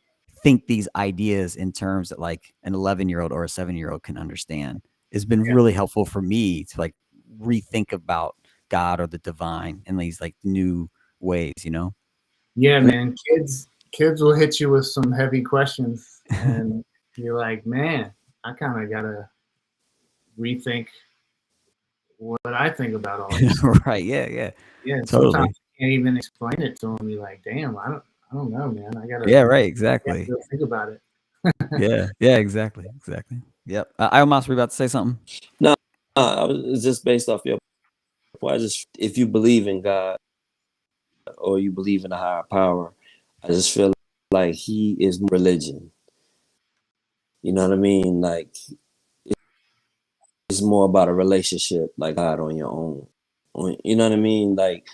these ideas in terms that like an 11-year-old or a 7-year-old can understand has been really helpful for me to like rethink about God or the divine in these like new ways, you know? Yeah, And man. Kids will hit you with some heavy questions, and you're like, man, I kind of gotta rethink what I think about all this. right, yeah, yeah, Yeah, sometimes totally. you can't even explain it to them. You're like, damn, I don't know, man. Yeah, right, I exactly. gotta think about it. Yeah, yeah, exactly, exactly. Yep. I almost were about to say something. No, it's just based off your point. If you believe in God or you believe in a higher power, I just feel like he is religion. You know what I mean? Like it's more about a relationship, like God on your own. You know what I mean? Like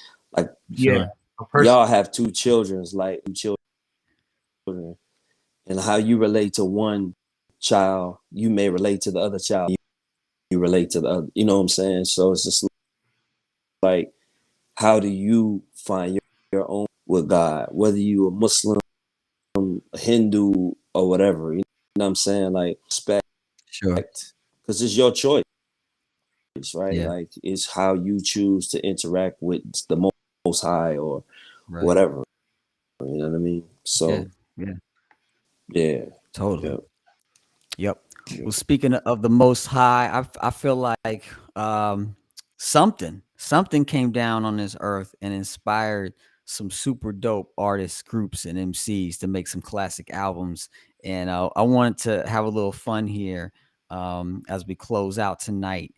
Yeah, Sure. a person. y'all have two children's, like two children, and how you relate to one child, you may relate to the other child. You relate to the other. You know what I'm saying? So it's just like, how do you find your own with God, whether you a Muslim, a Hindu, or whatever? You know what I'm saying? Like respect, Sure. because it's your choice, right? Yeah. Like it's how you choose to interact with the Most High or Right. whatever. You know what I mean? Yeah. So Yeah. yeah, Totally. yeah. Yep. Well, speaking of the Most High, I feel like um, something came down on this earth and inspired some super dope artists, groups, and MCs to make some classic albums. And I wanted to have a little fun here as we close out tonight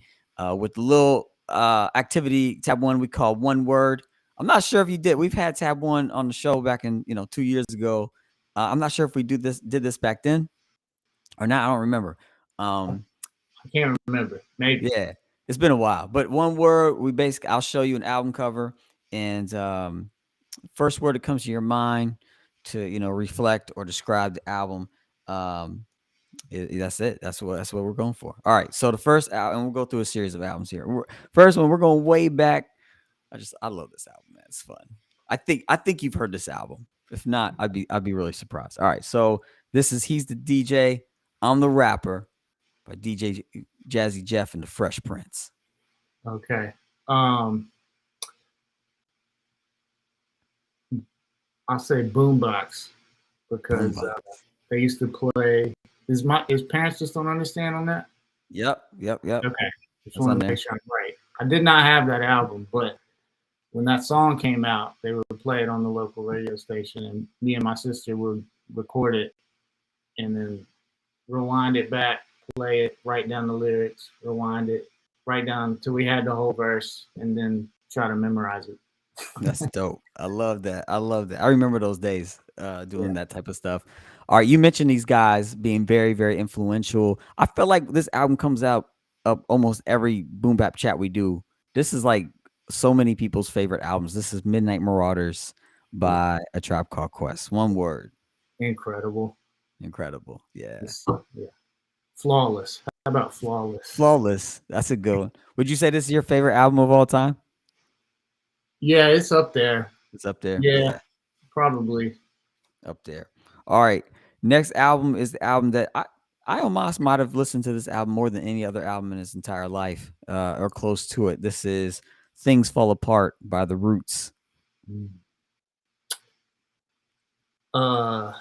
with the little activity tab one we call One Word. I'm not sure if you did. We've had tab one on the show back in 2 years ago. I'm not sure if we did this back then or not. I don't remember. Um, I can't remember. Maybe. yeah, it's been a while. But one word, I'll show you an album cover, and first word that comes to your mind to reflect or describe the album. Um, that's it. That's what we're going for. All right. So the first album, and we'll go through a series of albums here. First one, we're going way back. I love this album, man. It's fun. I think you've heard this album. If not, I'd be really surprised. All right. So this is He's the DJ, I'm the Rapper by DJ Jazzy Jeff and the Fresh Prince. Okay. I'll say boombox because Boombox. they used to play. His parents just don't understand on that? Yep. Okay. Just That's on want to there. make sure I'm right. I did not have that album, but when that song came out, they would play it on the local radio station, and me and my sister would record it and then rewind it back, play it, write down the lyrics, rewind it, write down until we had the whole verse, and then try to memorize it. That's dope. I love that. I remember those days doing Yeah. that type of stuff. All right, you mentioned these guys being very, very influential. I feel like this album comes out of almost every boom bap chat we do. This is like so many people's favorite albums. This is Midnight Marauders by A Tribe Called Quest. One word. Incredible. Incredible. Yeah. Yeah. Flawless. How about flawless? Flawless. That's a good one. Would you say this is your favorite album of all time? Yeah, it's up there. It's up there. Yeah, Yeah. probably. Up there. All right. Next album is the album that I almost might have listened to this album more than any other album in his entire life, or close to it. This is Things Fall Apart by The Roots. I want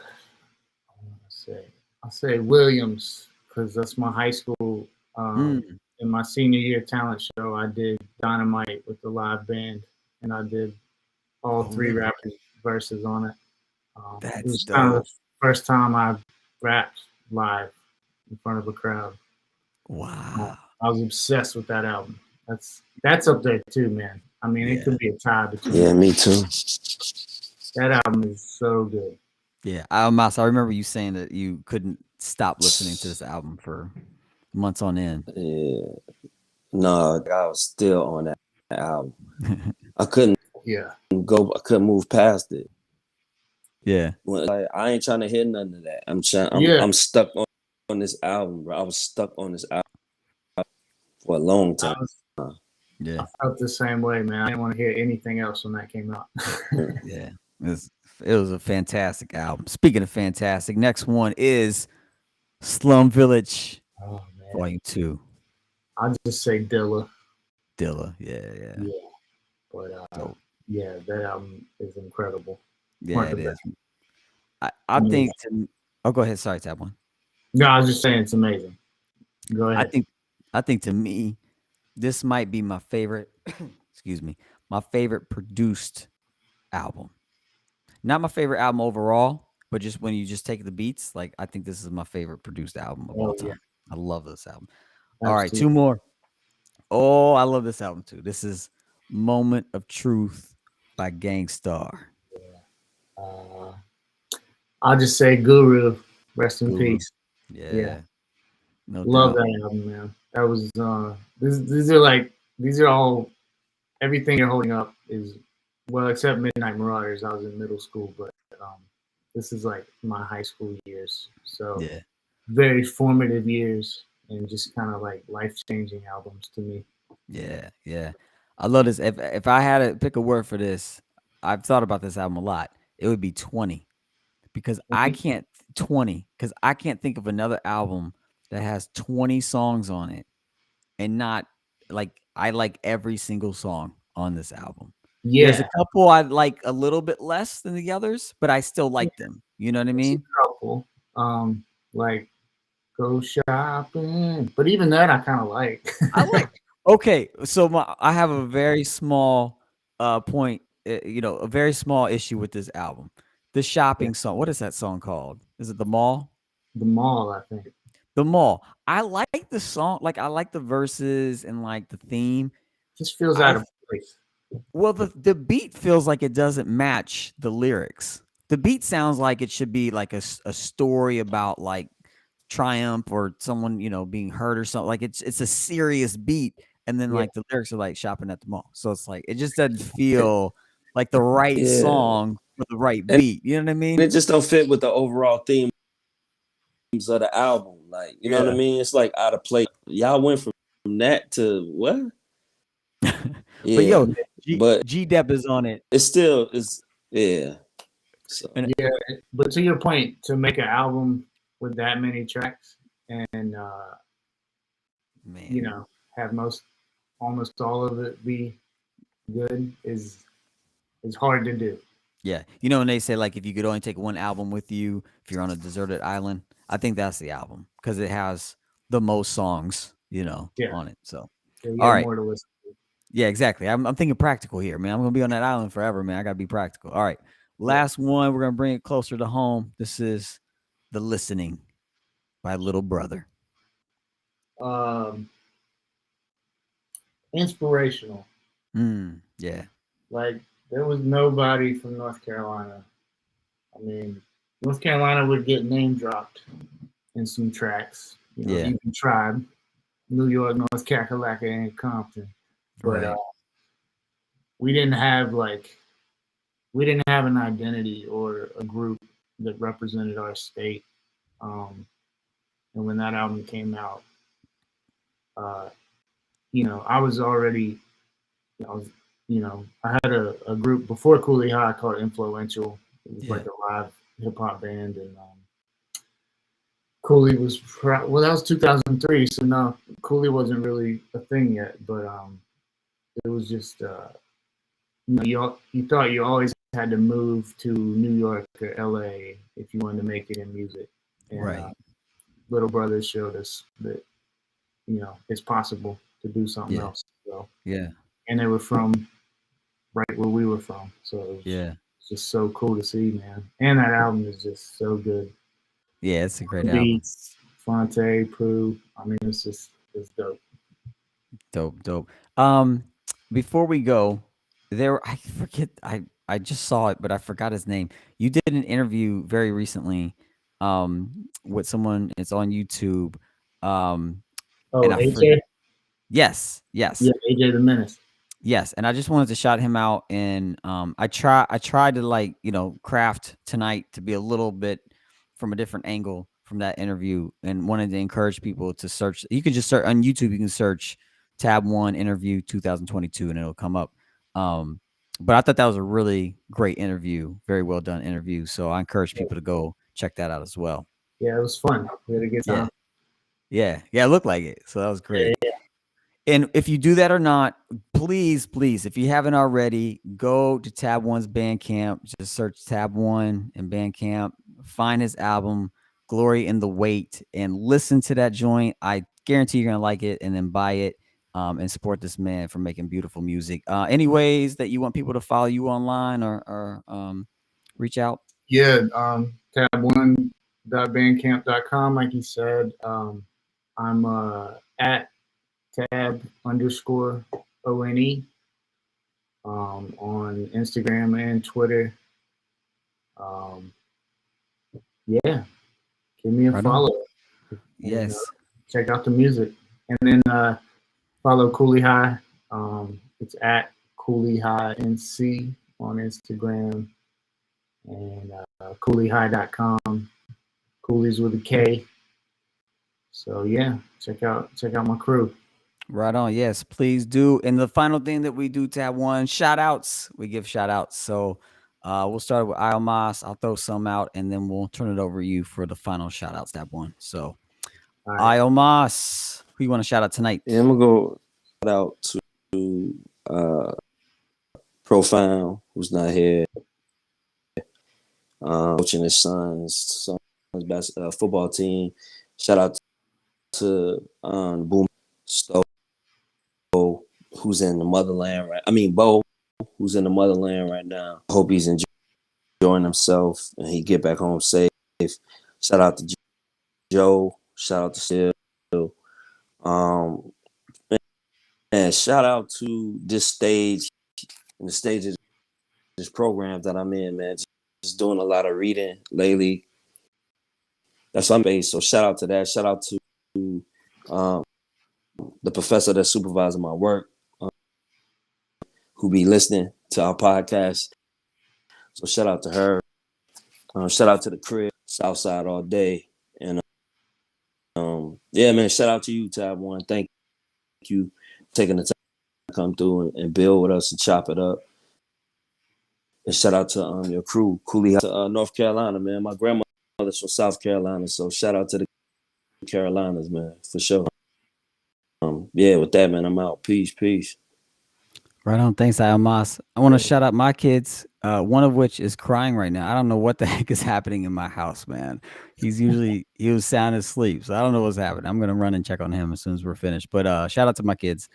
to say I'll say Williams because that's my high school. Mm. In my senior year talent show, I did Dynamite with the live band, and I did all three really? rappers verses on it. It That's was kind of dope. the first time I rapped live in front of a crowd. Wow. I was obsessed with that album. That's up there too, man. I mean, it Yeah. could be a tie between. Yeah, me too. That album is so good. Yeah, Mouse, I remember you saying that you couldn't stop listening to this album for months on end. Yeah, no, I was still on that album. I couldn't Yeah. I couldn't move past it. Yeah, Like, I ain't trying to hear none of that. Yeah. I'm stuck on this album, bro. I was stuck on this album for a long I time. was yeah, I felt the same way, man. I didn't want to hear anything else when that came out. yeah. It was a fantastic album. Speaking of fantastic, next one is Slum Village Oh man. Volume 2. I'll just say Dilla. Dilla. Yeah, yeah. Yeah. But Dope. yeah, that album is incredible. Yeah, One of it the best is. I to me. think oh, go ahead. Sorry, Tab One. No, I was just saying it's amazing. Go I ahead. think I think to me, this might be my favorite excuse me, my favorite produced album. Not my favorite album overall, but just when you just take the beats, like I think this is my favorite produced album of all Oh yeah, time. I love this album. All right, absolutely. two more. Oh, I love this album too. This is Moment of Truth by Gangstar. Uh, I'll just say Guru. Rest in Guru. peace. Yeah, Yeah, no love doubt. that album, man. That was these are like these are all everything you're holding up is well except Midnight Marauders. I was in middle school, but um, this is like my high school years. So Yeah. very formative years and just kind of like life changing albums to me. Yeah, yeah. I love this. If I had to pick a word for this, I've thought about this album a lot. It would be 20 because I can't 20 because I can't think of another album that has 20 songs on it and not like I like every single song on this album. There's a Yeah, couple I like a little bit less than the others, but I still like them. You know what I there's a mean? couple. Like Go Shopping, but even that I kind of like. I like okay, so I have a very small point, a very small issue with this album. The Yeah, shopping song. What is that song called? Is it The Mall? the Mall, I think. The Mall. I like the song, like I like the verses and like the theme. Just feels I out of place. Well, the beat feels like it doesn't match the lyrics. The beat sounds like it should be like a story about like triumph or someone, being hurt or something. Like it's a serious beat, and then Yeah, like the lyrics are like shopping at the mall. So it's like it just doesn't feel like the right Yeah, song with the right and beat. You know what I mean? it just don't fit with the overall themes of the album. Like, you know what I yeah. mean? It's like out of place. Y'all went from that to what? But Yeah, yo, but G Dep is on it, it still is. Yeah. So and Yeah, but to your point, to make an album with that many tracks and man, have almost all of it be good is hard to do. yeah. You know when they say like if you could only take one album with you if you're on a deserted island, I think that's the album because it has the most songs, Yeah, on it. So, so you all have right. more to listen to. Yeah, exactly. I'm thinking practical here, man. I'm gonna be on that island forever, man. I gotta be practical. All right. Yeah. Last one, we're gonna bring it closer to home. This is The Listening by Little Brother. Um, Inspirational. Yeah. Like there was nobody from North Carolina. I mean, North Carolina would get name dropped in some tracks. Yeah. Even Tribe, New York, North Kakalaka, and Compton. But Right. we didn't have an identity or a group that represented our state. And when that album came out, uh, I was already, I was, I had a group before Kooley High called Influential. It was Yeah. like a live hip hop band, and Cooley was that was 2003, so no, Cooley wasn't really a thing yet, but it was just you thought you always had to move to New York or LA if you wanted to make it in music, and Right. Little Brother showed us that it's possible to do something Yeah. else. So, Yeah. and they were from right where we were from, so it was Yeah. just so cool to see, man. And that album is just so good. Yeah. It's a great The album. beats, Fonte, Pooh. I mean, it's dope. Dope. Dope. Before we go, I forget I just saw it, but I forgot his name. You did an interview very recently, with someone. It's on YouTube, um, Oh, and I for AJ? yes, yes. Yeah, AJ the Menace. Yes, and I just wanted to shout him out, and I tried to, like, craft tonight to be a little bit from a different angle from that interview, and wanted to encourage people to search. You can just search on YouTube. You can search Tab One Interview 2022, and it'll come up. Um, but I thought that was a really great interview, very well done interview. So I encourage Yeah, people to go check that out as well. yeah, it was fun. We had a good Yeah, time. yeah, it looked like it. So that was Yeah, great. And if you do that or not, please, please, if you haven't already, go to Tab One's Bandcamp. Just search Tab One in Bandcamp. Find his album, Glory in the Wait, and listen to that joint. I guarantee you're gonna like it, and then buy it, and support this man for making beautiful music. Any ways that you want people to follow you online, or reach out? yeah. Tab1.bandcamp.com, like you said. I'm at tab_ONE on Instagram and Twitter. Um, yeah, give me a Right on. follow and Yes. check out the music. And then follow Kooley High. It's at Kooley High NC on Instagram and KooleyHigh.com. Cooley's with a K. So yeah, check out my crew. Right on. Yes, please do. And the final thing that we do, Tab One, shout outs. We give shout outs. So we'll start with Almas. I'll throw some out, and then we'll turn it over to you for the final shout outs, Tab One. So All right. Almas, who you want to shout out tonight? Yeah, I'm gonna go shout out to uh Profound, who's not here, coaching his son's best football team. Shout out to Boom Stowe, who's in the motherland right. I mean Bo, who's in the motherland right now. I hope he's enjoying himself and he get back home safe. Shout out to Joe. Shout out to Still. Um, and shout out to this stage and the stages, this program that I'm in, man. Just doing a lot of reading lately. That's what I'm based. So shout out to that. Shout out to um, the professor that's supervising my work, who be listening to our podcast. So shout out to her. Shout out to the crib, Southside all day. And yeah, man, shout out to you, Tab One. Thank you for taking the time to come through and build with us and chop it up. And shout out to your crew, Kooley High, to North Carolina, man. My grandmother's from South Carolina, so shout out to the Carolinas, man, for sure. Yeah, with that, man, I'm out. Peace. Right on. Thanks, Almas. I want to shout out my kids, one of which is crying right now. I don't know what the heck is happening in my house, man. He was sound asleep, so I don't know what's happening. I'm gonna run and check on him as soon as we're finished. But shout out to my kids.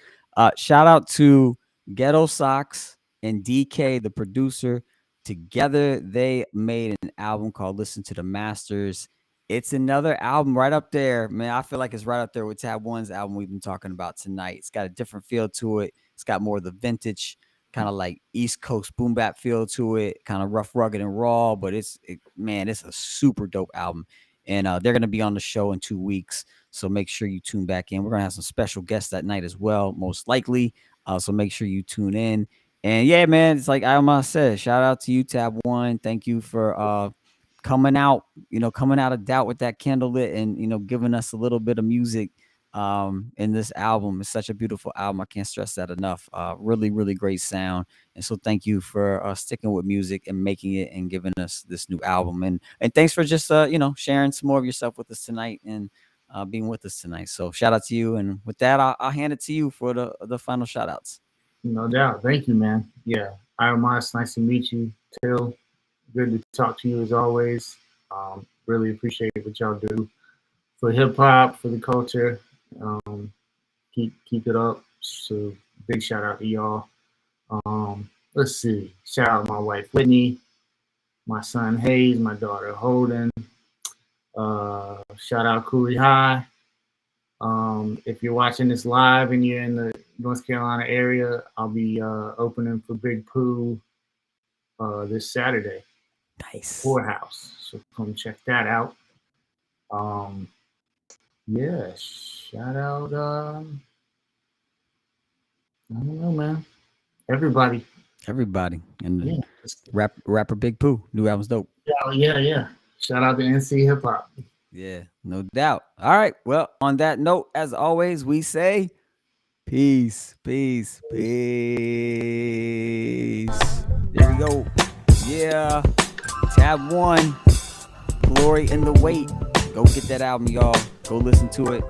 Shout out to Ghetto Socks and DK, the producer. Together, they made an album called "Listen to the Masters." It's another album right up there, man. I feel like it's right up there with Tab One's album we've been talking about tonight. It's got a different feel to it. It's got more of the vintage, kind of like East Coast boom bap feel to it, kind of rough, rugged, and raw. But man, it's a super dope album. And they're going to be on the show in 2 weeks. So make sure you tune back in. We're going to have some special guests that night as well, most likely. So make sure you tune in. And yeah, man, it's like Alma said, shout out to you, Tab One. Thank you for coming out of doubt with that candle lit, and giving us a little bit of music in this album. It's such a beautiful album. I can't stress that enough. Really, really great sound. And so thank you for sticking with music and making it and giving us this new album. And thanks for just sharing some more of yourself with us tonight, and being with us tonight. So shout out to you. And with that, I'll hand it to you for the final shout outs. No doubt. Thank you, man. Yeah. Almas, nice to meet you. Till, good to talk to you as always. Really appreciate what y'all do for hip hop, for the culture. Keep it up. So big shout out to y'all. Let's see. Shout out my wife Whitney, my son Hayes, my daughter Holden. Shout out Kooley High. If you're watching this live and you're in the North Carolina area, I'll be opening for Big Pooh this Saturday, Nice. Poorhouse. So come check that out. Yeah, shout out. I don't know, man. Everybody. And Yeah. rapper Big Pooh, new album's dope. Yeah. Shout out to NC Hip Hop. Yeah, no doubt. All right. Well, on that note, as always, we say peace. There we go. Yeah. Tab 1, Glory in the Wait. Go get that album, y'all. Go listen to it.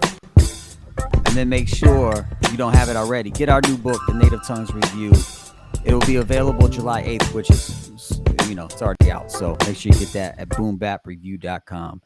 And then make sure you don't have it already. Get our new book, The Native Tongues Review. It'll be available July 8th, which is, it's already out. So make sure you get that at boombapreview.com.